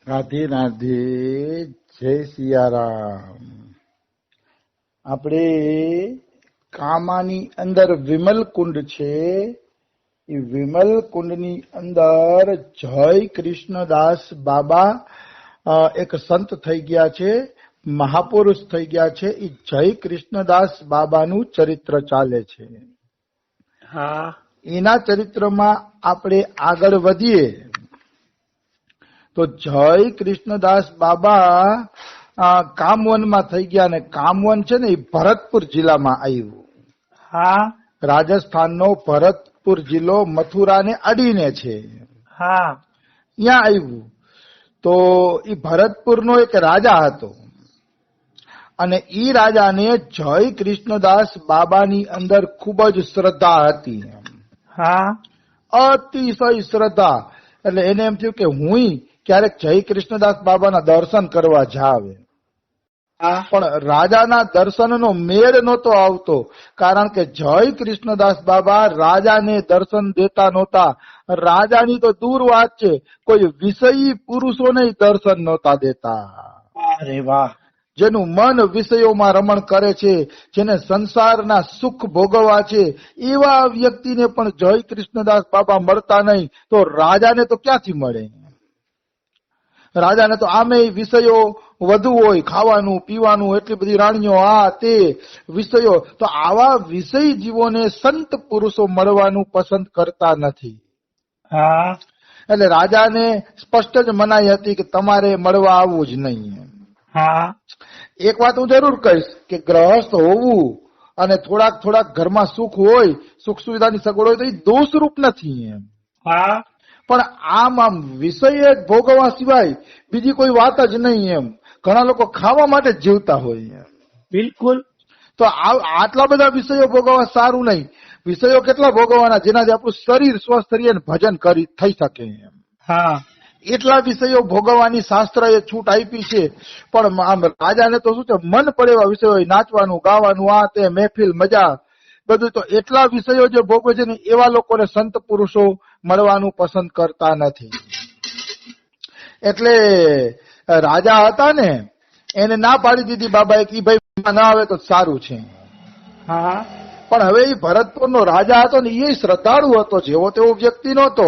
રાધે રાધે, જય સિયારામ. આપણે કામાની અંદર વિમલ કુંડ છે. એ વિમલ કુંડની અંદર જય કૃષ્ણદાસ બાબા એક સંત થઈ ગયા છે, મહાપુરુષ થઈ ગયા છે. એ જય કૃષ્ણદાસ બાબાનું ચરિત્ર ચાલે છે. હા, એના ચરિત્રમાં આપણે આગળ વધીએ તો જય કૃષ્ણદાસ બાબા કામવનમાં થઈ ગયા, ને કામવન છે ને એ ભરતપુર જિલ્લામાં આવ્યું. હા, રાજસ્થાનનો ભરતપુર જિલ્લો મથુરાને અડીને છે. હા, ત્યાં આવ્યું. તો એ ભરતપુરનો એક રાજા હતો, અને ઈ રાજાને જય કૃષ્ણદાસ બાબાની અંદર ખૂબ જ શ્રદ્ધા હતી. હા, અતિશય શ્રદ્ધા. એટલે એને એમ થયું કે હું ક્યારેક જય કૃષ્ણદાસ બાબાના દર્શન કરવા જાવે. હા, પણ રાજાના દર્શનનો મેળ નહોતો આવતો, કારણ કે જય કૃષ્ણદાસ બાબા રાજાને દર્શન દેતા નહોતા. રાજાની તો દૂર વાત છે, કોઈ વિષયી પુરુષોને દર્શન નહોતા દેતા. અરે વાહ, જેનું મન વિષયોમાં રમણ કરે છે, જેને સંસારના સુખ ભોગવવા છે, એવા વ્યક્તિને પણ જય કૃષ્ણદાસ બાબા મળતા નહીં, તો રાજાને તો ક્યાંથી મળે? રાજાને તો આમે વિષયો વધુ હોય, ખાવાનું પીવાનું, એટલી બધી રાણીઓ, આ તે વિષયો. તો આવા વિષય જીવોને સંત પુરુષો મળવાનું પસંદ કરતા નથી. હા, એટલે રાજાને સ્પષ્ટ જ મનાઈ હતી કે તમારે મળવા આવવું જ નહીં. હા, એક વાત હું જરૂર કહીશ કે ગ્રહસ્થ હોવું અને થોડાક ઘરમાં સુખ હોય, સુખ સુવિધાની સગવડ હોય, તો એ દોષરૂપ નથી એમ. હા, પણ આમ વિષય ભોગવવા સિવાય બીજી કોઈ વાત જ નહીં એમ. ઘણા લોકો ખાવા માટે જ જીવતા હોય એમ. બિલકુલ. તો આટલા બધા વિષયો ભોગવવા સારું નહીં. વિષયો કેટલા ભોગવવાના જેનાથી આપણું શરીર સ્વસ્થ રહે અને ભજન થઈ શકે એમ. હા, એટલા વિષયો ભોગવવાની શાસ્ત્રએ છૂટ આપી છે. પણ આમ રાજાને તો શું છે, મન પડે એવા વિષયો, નાચવાનું ગાવાનું, આ તે મહેફિલ મજા બધું. તો એટલા વિષયો જે ભોગવે છે ને એવા લોકોને સંત પુરુષો મળવાનું પસંદ કરતા નથી. એટલે રાજા હતા ને, એને ના પાડી દીધી બાબાએ કે ભાઈ ના આવે તો સારું છે. હા, પણ હવે એ ભરતપુરનો રાજા હતો ને, એ શ્રદ્ધાળુ હતો, જેવો તેવો વ્યક્તિ નહોતો.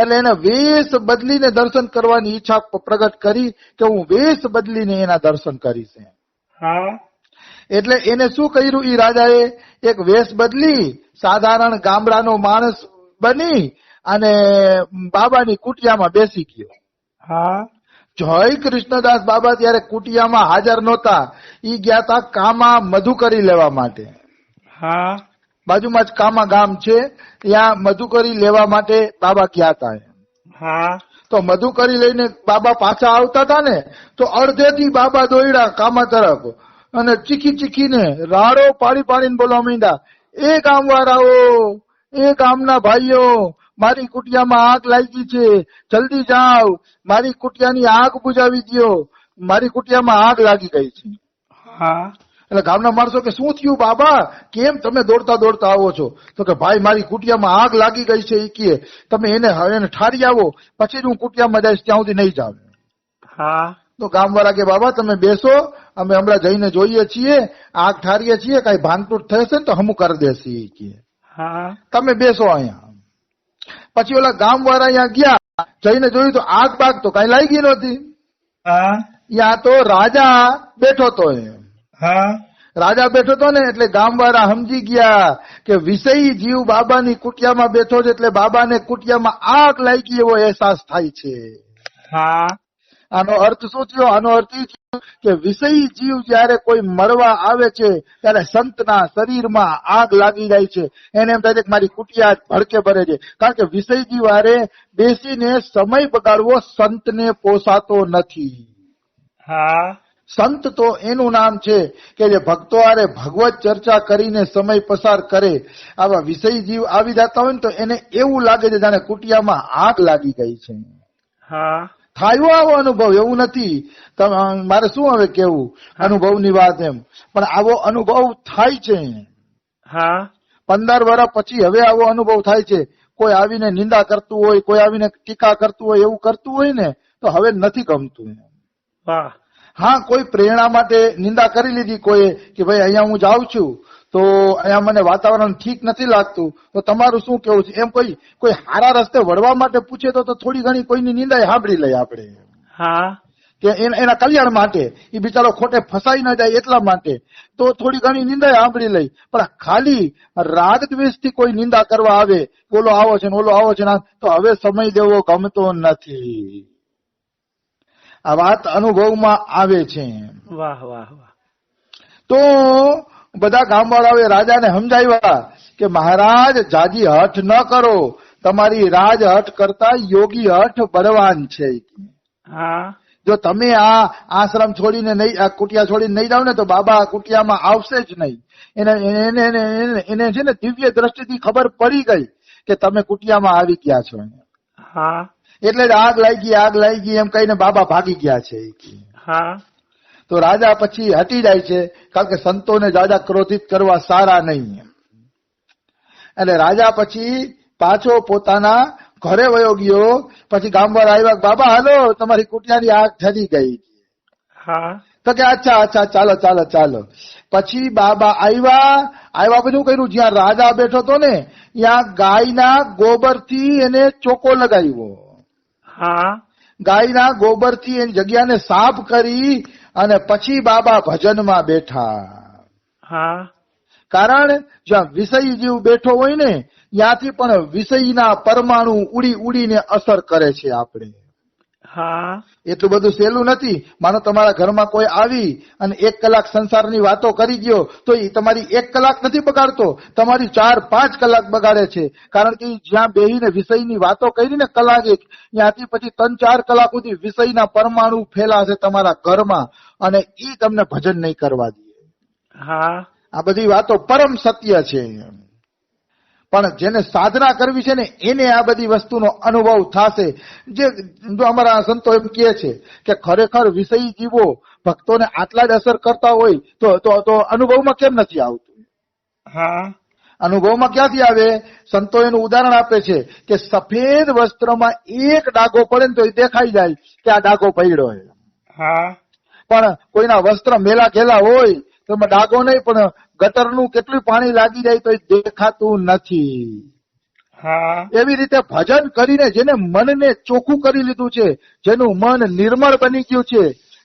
એટલે એને વેશ બદલીને દર્શન કરવાની ઈચ્છા પ્રગટ કરી કે હું વેશ બદલીને એના દર્શન કરીશ. હા, એટલે એને શું કર્યું, ઈ રાજાએ એક વેશ બદલી સાધારણ ગામડાનો માણસ બની અને બાબાની કુટિયામાં બેસી ગયો. હા, જય કૃષ્ણદાસ બાબા ત્યારે કુટિયામાં હાજર નહોતા. ઈ ગયા તા કામા મધુકરી લેવા માટે. હા, બાજુમાં જ કામા ગામ છે, ત્યાં મધુકરી લેવા માટે બાબા ગયા હતા. હા, તો મધુકરી લઈને બાબા પાછા આવતા હતા ને, તો અડધેથી બાબા દોડ્યા કામા તરફ અને ચીખીને રાડો પાડીને બોલવા માંડ્યા, એ ગામ વાળાઓ, એ ગામના ભાઈઓ, મારી કુટિયામાં આગ લાગી છે, જલ્દી જાઓ, મારી કુટિયાની આગ બુજાવી દો, મારી કુટિયામાં આગ લાગી ગઈ છે. હા, એટલે ગામના માણસો કે શું થયું બાબા, કેમ તમે દોડતા આવો છો? તો કે ભાઈ મારી કુટિયામાં આગ લાગી ગઈ છે, એ કહે તમે એને ઠારી આવો, પછી જ હું કુટિયામાં જઈશ, ત્યાં સુધી નહીં જાવ. હા, તો ગામવાળા કે બાબા તમે બેસો, અમે હમણાં જઈને જોઈએ છીએ, આગ ઠારીએ છીએ, કઈ ભાંગતૂટ થશે ને તો હમું કરી દેશે, એ કહે હા, તમે બેસો અહીંયા. પછી ઓલા ગામવાળા અહીંયા ગયા, જઈને જોયું તો આગ બાગ તો કઈ લાગી નહોતી. હા, ત્યાં તો રાજા બેઠો તો એમ. હા, રાજા બેઠો હતો ને એટલે ગામવાળા સમજી ગયા કે વિષયી જીવ બાબાની કુટિયામાં બેઠો છે, એટલે બાબાને કુટિયામાં આગ લાગી એવો અહેસાસ થાય છે. હા, આનો અર્થ શું થયો? આનો અર્થ એ થયો કે વિષયી જીવ જયારે કોઈ મળવા આવે છે ત્યારે સંતના શરીરમાં આગ લાગી જાય છે. એને એમ થાય છે કે મારી કુટિયા ભડકે ભરે છે, કારણ કે વિષય જીવ હારે બેસીને સમય બગાડવો સંતને પોસાતો નથી. હા, સંત તો એનું નામ છે કે જે ભક્તો હારે ભગવત ચર્ચા કરીને સમય પસાર કરે. આવા વિષય જીવ આવી જતા હોય ને તો એને એવું લાગે છે જાણે કુટિયામાં આગ લાગી ગઈ છે. હા, થાય આવો અનુભવ, એવું નથી. મારે શું હવે કેવું અનુભવની વાત એમ, પણ આવો અનુભવ થાય છે. હા, 15 વર્ષ પછી હવે આવો અનુભવ થાય છે. કોઈ આવીને નિંદા કરતું હોય, કોઈ આવીને ટીકા કરતું હોય, એવું કરતું હોય ને તો હવે નથી ગમતું. વાહ. હા, કોઈ પ્રેરણા માટે નિંદા કરી લીધી કોઈ કે ભાઈ અહીંયા હું જાઉં છું તો અહીંયા મને વાતાવરણ ઠીક નથી લાગતું, તો તમારું શું કેવું છે? એમ કોઈ સારા રસ્તે વળવા માટે પૂછે તો થોડી ઘણી કોઈની નિંદા સાંભળી લઈએ આપણે. હા. કે એના કલ્યાણ માટે, એ બિચારો ખોટે ફસાઈ ન જાય એટલા માટે તો થોડી ઘણી નિંદા સાંભળી લઈ. પણ ખાલી રાગ દ્વેષથી કોઈ નિંદા કરવા આવે, ઓલો આવો છે ને ઓલો આવો છે ને, તો હવે સમય દેવો ગમતો નથી. આ વાત અનુભવમાં આવે છે. વાહ વાહ વાહ. તો બધા ગામવાળાઓએ રાજાને સમજાવ્યા કે મહારાજ જાજી હઠ ન કરો, તમારી રાજ હઠ કરતા યોગી હઠ બળવાન છે. હા. જો તમે આ આશ્રમ છોડીને નહીં, આ કુટિયા છોડીને નહીં જાવ ને તો બાબા આ કુટિયામાં આવશે જ નહીં. એને છે ને દિવ્ય દ્રષ્ટિથી ખબર પડી ગઈ કે તમે કુટિયામાં આવી ગયા છો. હા. એટલે જ આગ લાગી એમ કહીને બાબા ભાગી ગયા છે. હા. તો રાજા પછી હટી જાય છે, કારણ કે સંતોને જાજા ક્રોધિત કરવા સારા નહીં. એટલે રાજા પછી પાછો પોતાના ઘરે વયો ગયો. પછી ગામવાળા આવ્યા, બાબા હાલો તમારી કુટિયાની આગ ઠરી ગઈ. હા. તો કે અચ્છા ચાલો. પછી બાબા આવ્યા બધું કર્યું. જ્યાં રાજા બેઠો હતો ને ત્યાં ગાયના ગોબરથી એને ચોકો લગાવ્યો. હા. ગાયના ગોબરથી એની જગ્યાને સાફ કરી અને પછી બાબા ભજનમાં બેઠા. હા. કારણ જ્યાં વિષય જીવ બેઠો હોય ને ત્યાંથી પણ વિષયના પરમાણુ ઉડીને અસર કરે છે આપણે. હા. એટલું બધું સહેલું નથી. માનો તમારા ઘરમાં કોઈ આવી અને 1 કલાક સંસારની વાતો કરી ગયો તો એ તમારી 1 કલાક નથી બગાડતો, તમારી 4-5 કલાક બગાડે છે. કારણ કે જ્યાં બેહીને વિષયની વાતો કરી ને કલાક એક, ત્યાંથી પછી 3-4 કલાક સુધી વિષયના પરમાણુ ફેલાશે તમારા ઘરમાં અને એ તમને ભજન નહીં કરવા દે. હા. આ બધી વાતો પરમ સત્ય છે. પણ જેને સાધના કરવી છે ને એને આ બધી વસ્તુનો અનુભવ થશે. જે જો અમારા સંતો એમ કહે છે કે ખરેખર વિષય જીવો ભક્તોને આટલા જ અસર કરતા હોય તો અનુભવમાં કેમ નથી આવતું? હા. અનુભવમાં ક્યાંથી આવે? સંતો એનું ઉદાહરણ આપે છે કે સફેદ વસ્ત્રમાં એક ડાઘો પડે ને તો એ દેખાઈ જાય કે આ ડાઘો પડ્યો છે. હા. પણ કોઈના વસ્ત્ર મેલા ઘેલા હોય તો એમાં ડાઘો નહીં, પણ ગટરનું કેટલું પાણી લાગી જાય તો એ દેખાતું નથી. હા. એવી રીતે ભજન કરીને જેને મનને ચોખ્ખું કરી લીધું છે, જેનું મન નિર્મળ બની ગયું છે,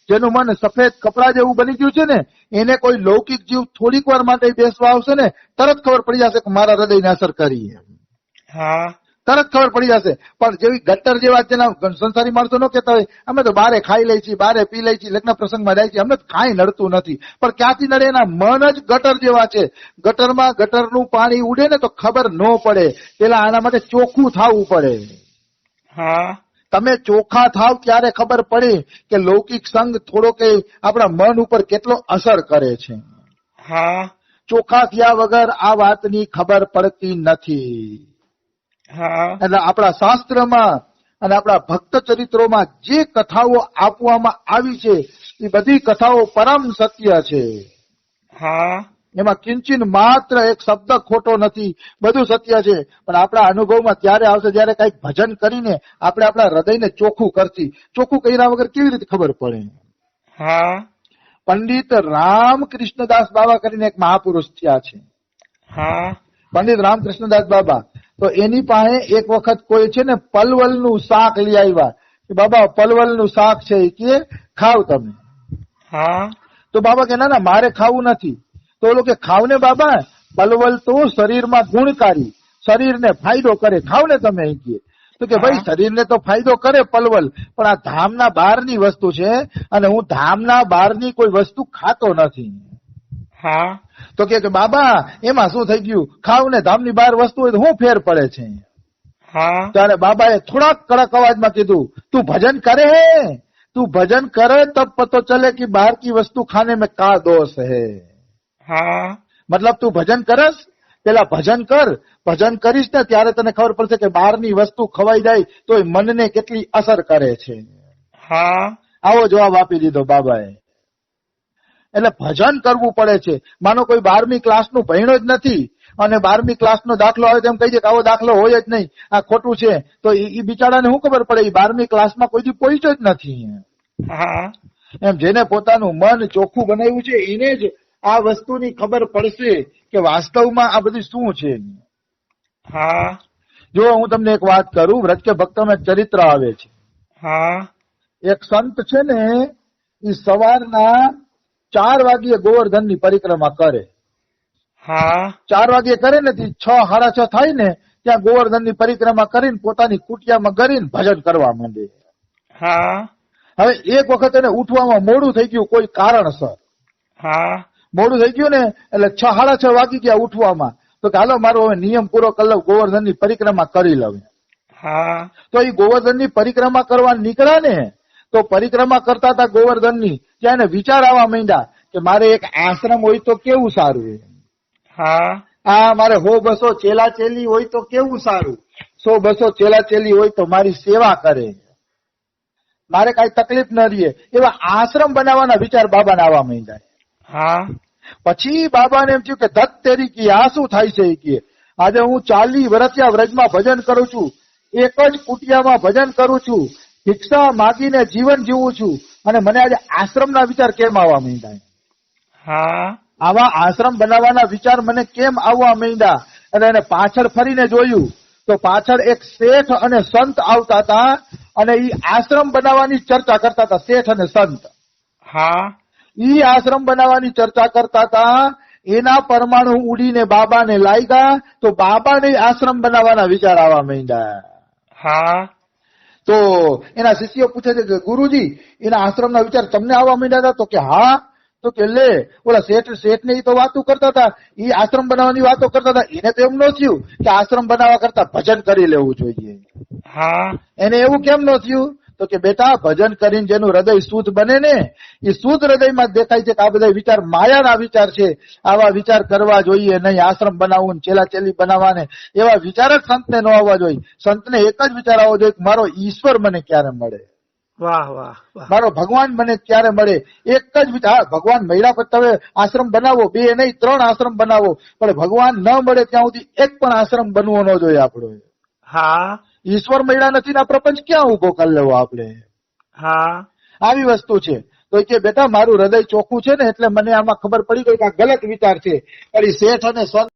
જેનું મન સફેદ કપડા જેવું બની ગયું છે ને, એને કોઈ લૌકિક જીવ થોડીક વાર માટે બેસવા આવશે ને તરત ખબર પડી જશે કે મારા હૃદયને અસર કરી. હા. તરત ખબર પડી જશે. પણ જેવી ગટર જેવા જેના સંસારી માણસો ન કહેતા હોય અમે તો બારે ખાઈ લઈ છીએ, બારે પી લઈ છીએ, લગ્ન પ્રસંગમાં જાય છે, અમને કાંઈ નડતું નથી. પણ ક્યાંથી નડે? એના મન જ ગટર જેવા છે. ગટરમાં ગટરનું પાણી ઉડે ને તો ખબર ન પડે. પેલા આના માટે ચોખ્ખું થવું પડે. હા. તમે ચોખ્ખા થાવ ત્યારે ખબર પડે કે લૌકિક સંગ થોડો કે આપણા મન ઉપર કેટલો અસર કરે છે. હા. ચોખ્ખા થયા વગર આ વાતની ખબર પડતી નથી. હા. એટલે આપણા શાસ્ત્રમાં અને આપણા ભક્ત ચરિત્રોમાં જે કથાઓ આપવામાં આવી છે એ બધી કથાઓ પરમ સત્ય છે. હા. એમાં કિંચિન માત્ર એક શબ્દ ખોટો નથી, બધું સત્ય છે. પણ આપણા અનુભવમાં ત્યારે આવશે જયારે કઈક ભજન કરીને આપણે આપણા હૃદયને ચોખ્ખું કરતી. ચોખ્ખું કર્યા વગર કેવી રીતે ખબર પડે? હા. પંડિત રામકૃષ્ણદાસ બાબા કરીને એક મહાપુરુષ થયા છે. હા. પંડિત રામકૃષ્ણદાસ બાબા, તો એની પાસે એક વખત કોઈ છે ને પલવલનું શાક લઈ આવ્યા કે બાબા પલવલનું શાક છે એ કે ખાવ તમે. હા. તો બાબા કે ના મારે ખાવું નથી. તો ઓલો કે ખાવ ને બાબા, પલવલ તો શરીરમાં ગુણકારી, શરીરને ફાયદો કરે, ખાવ ને તમે. અહીં કે તો કે ભાઈ શરીરને તો ફાયદો કરે પલવલ, પણ આ ધામના બહારની વસ્તુ છે અને હું ધામના બહારની કોઈ વસ્તુ ખાતો નથી. હા. તો કે બાબા એમાં શું થઈ ગયું? ખાવ ને ધામની બહાર વસ્તુ હોય તો શું ફેર પડે છે? હા. ત્યારે બાબાએ થોડાક કડક અવાજમાં કીધું તું ભજન કરે હે, તું ભજન કરે તબ પતો ચલે કે બહાર की वस्तु खाने में का दोष है. હા. મતલબ તું ભજન કરસ, પેલા ભજન કર, ભજન કરીશ ને ત્યારે તને ખબર પડશે કે બહારની વસ્તુ ખવાઈ જાય તો એ મનને કેટલી અસર કરે છે. હા. આવો જવાબ આપી દીધો બાબાએ. એટલે ભજન કરવું પડે છે. માનો કોઈ 12મી ક્લાસનું ભણ્યો જ નથી અને 12મી ક્લાસનો દાખલો આવે તેમ કહી દે કે આવો દાખલો હોય જ નહીં, આ ખોટું છે, તો એ બિચારાને શું ખબર પડે? એ 12મી ક્લાસમાં કોઈ દી પહોંચ્યો જ નથી. હા એમ જેને પોતાનું મન ચોખ્ખું બનાવ્યું છે એને જ આ વસ્તુની ખબર પડશે કે વાસ્તવમાં આ બધું શું છે. હા જો હું તમને એક વાત કરું, વ્રજ કે ભક્તમાં એક ચરિત્ર આવે છે. હા એક સંત છે ને, એ સવારના 4 વાગ્યે ગોવર્ધનની પરિક્રમા કરે. હા 4 વાગ્યે કરે ને 6, 6:30 થાય ને ત્યાં ગોવર્ધનની પરિક્રમા કરીને પોતાની કુટિયામાં કરીને ભજન કરવા માંડે. હા હવે એક વખત એને ઉઠવામાં મોડું થઈ ગયું કોઈ કારણસર. હા મોડું થઈ ગયું ને એટલે 6, 6:30 વાગી ગયા ઉઠવામાં. તો કે હાલો મારો હવે નિયમ પૂરો કરી લઉં, ગોવર્ધનની પરિક્રમા કરી લઉં. હા તો એ ગોવર્ધનની પરિક્રમા કરવા નીકળ્યા ને, તો પરિક્રમા કરતા હતા ગોવર્ધનની, ત્યાં એને વિચાર આવવા માંડ્યા કે મારે એક આશ્રમ હોય તો કેવું સારું. હા આ મારે 100-200 ચેલા ચેલી હોય તો કેવું સારું. 100-200 ચેલા ચેલી હોય તો મારી સેવા કરે, મારે કઈ તકલીફ ન રહે. એવા આશ્રમ બનાવવાના વિચાર બાબાને આવવા માંડ્યા. હા પછી બાબાને એમ થયું કે ધત તેરી કી આ શું થાય છે કે આજે હું 40 વર્ષથી વ્રજમાં ભજન કરું છું, એક જ કુટિયામાં ભજન કરું છું, ભિક્ષા માગીને જીવન જીવું છું, અને મને આજે આશ્રમના વિચાર કેમ આવવા માંડ્યા? હા આવા આશ્રમ બનાવવાના વિચાર મને કેમ આવવા માંડ્યા? અને એને પાછળ ફરીને જોયું તો પાછળ એક શેઠ અને સંત આવતા હતા અને એ આશ્રમ બનાવવાની ચર્ચા કરતા હતા. શેઠ અને સંત હા ઈ આશ્રમ બનાવવાની ચર્ચા કરતા હતા. એના પરમાણુ ઉડીને બાબાને લાગ્યા તો બાબાને આશ્રમ બનાવવાના વિચાર આવવા માંડ્યા. હા તો એના શિષ્યો પૂછે છે કે ગુરુજી એના આશ્રમના વિચાર તમને આવવા માંડ્યા હતા? તો કે હા. તો કે લે ઓલા શેઠ ને તો વાતો કરતા હતા, એ આશ્રમ બનાવવાની વાતો કરતા હતા, એને તો એમ ન થયું કે આશ્રમ બનાવવા કરતા ભજન કરી લેવું જોઈએ? હા એને એવું કેમ ન થયું? તો કે બેટા ભજન કરીને જેનું હૃદય શુદ્ધ બને ને, એ શુદ્ધ હૃદયમાં દેખાય છે કે આ બધા વિચાર માયાના વિચાર છે, આવા વિચાર કરવા જોઈએ નહીં. આશ્રમ બનાવવું, ચેલા ચેલી બનાવવાને એવા વિચાર જ સંતને ન આવવા જોઈએ. સંતને એક જ વિચાર આવવો જોઈએ કે મારો ઈશ્વર મને ક્યારે મળે, વાહ વાહ વાહ. મારો ભગવાન મને ક્યારે મળે. એક જ વિચાર, ભગવાન મળ્યા પછી તમે આશ્રમ બનાવો, 2 નહીં 3 આશ્રમ બનાવો, પણ ભગવાન ન મળે ત્યાં સુધી એક પણ આશ્રમ બનવો ન જોઈએ આપણો. હા ઈશ્વર મળ્યા નથી ને આ પ્રપંચ ક્યાં ઉભો કરી લેવો આપણે? હા આવી વસ્તુ છે. તો કે બેટા મારું હૃદય ચોખ્ખું છે ને એટલે મને આમાં ખબર પડી ગઈ કે આ ગલત વિચાર છે. પણ એ શેઠ અને સંત